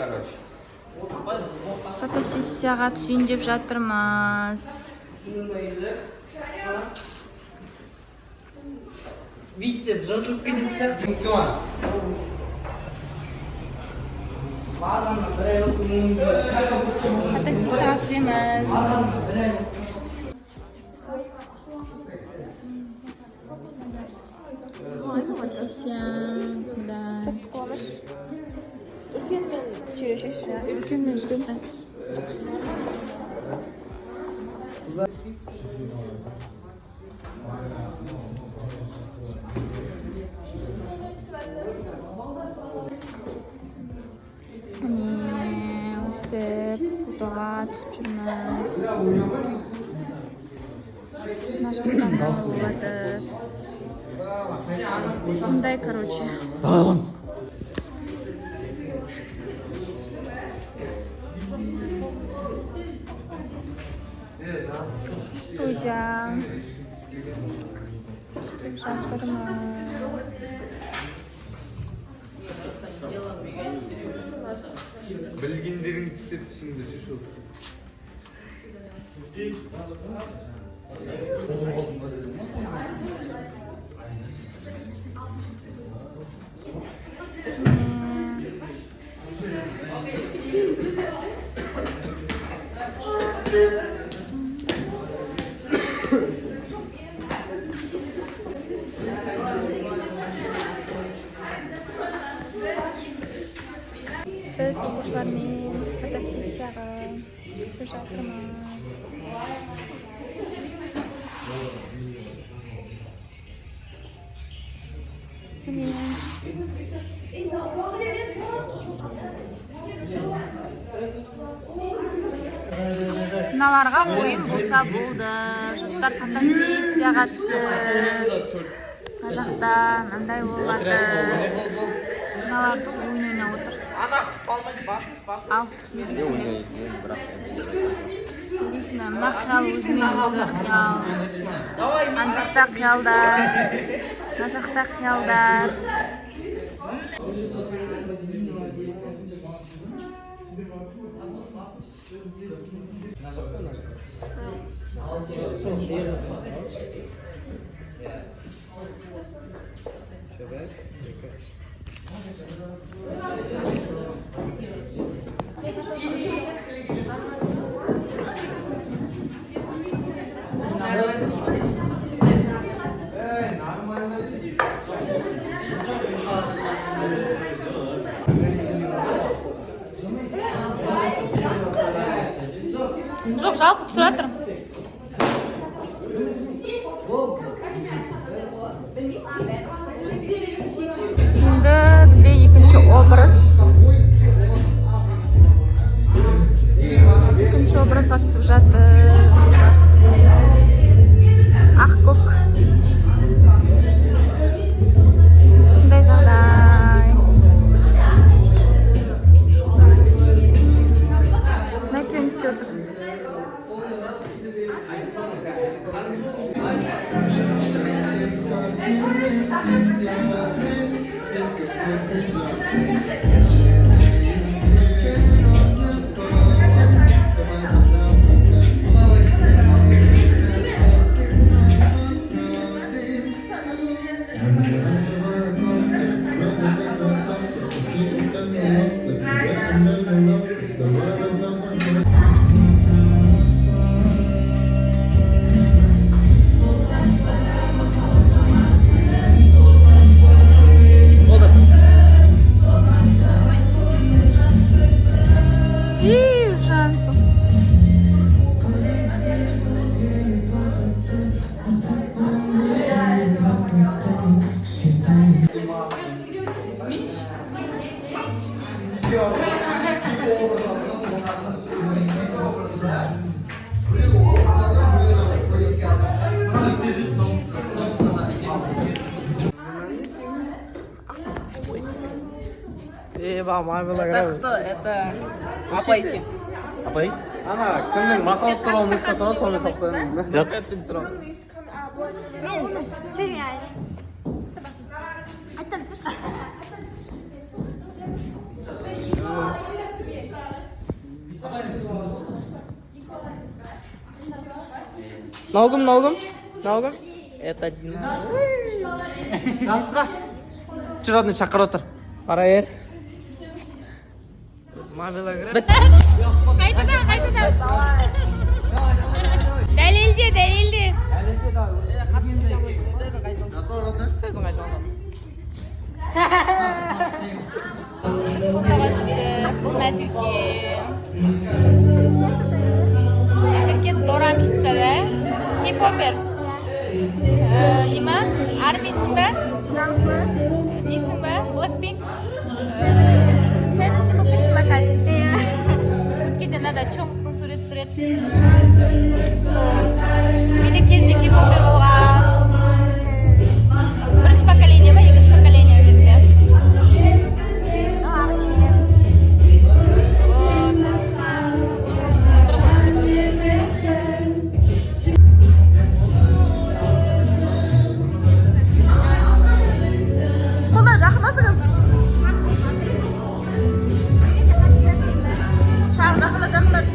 короче. Fotosessiyaga түсейін деп жатырмыз. Видите, жыртылып кететін сияқты. Fotosessiyaga түсеміз. Fotosessiya. Үлкен нәрсе. Міне, өстіп, фотоға түсіп жүрміз. Наш жақтан болады. Бұндай, короче. Студия. Білгендерің тісіп түсіңді шешу. Biz o'quvchilarning fotosessiyaga chiqib жатырмыз. Мыналарға ойын болса болды. Жастар фотосессияға түсіп, мына жақта мынандай болады. Мыналардың ойын ойнап отыр. Ал, не дейсің? Мына қиял өзімен өзі қиял. Ана жақта қиялдар, мына жақта қиялдар. Жоқ, жалпы түсір жатырмын. Енді бізде екінші образ. Екінші образға түсіп жатыр. Ақкөк. Сондай жағдай. Мәкең істеп отыр. Это апайки. Апай? Ана, кімнің мақалат туралы нұсқа сұрау, сонымен сақтаймын. Жоқ. Әппен сұрау. Мен жүрмейді. Айттан тұршы. Наугум. Это Жанқа. Чиродный шақыр отыр. Пара бер. Қайтадан. Дәлелде. Сөзін қайта. Біз фотоға түстік. Бұл Назерке. Назерке дорамщица, да? Хип-хопер. Нема? Армийсің ба? Несің ба? Blackpink? Өткенде надо чоңықтың сурет тұреді. Менде кезінде хип-хопер болған. Бірінші поколение ба? Екінші поколение кезінде? Қолдан жақын отырыңыз. Жақындат.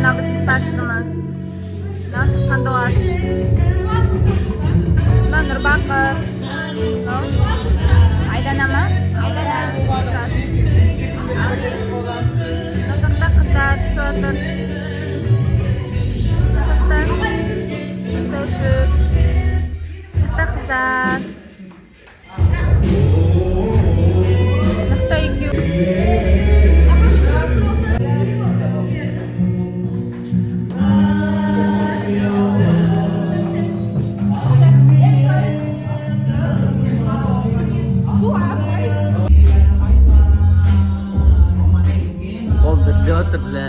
Нағыз старшымыз. Нағыз қандуас. Мына Нұрбақов. Айдана ма? Айдана. Назықта қыздар түсі отыр. Назықта қыздар. Нақта екеу. Ол бірлі отыр, біле.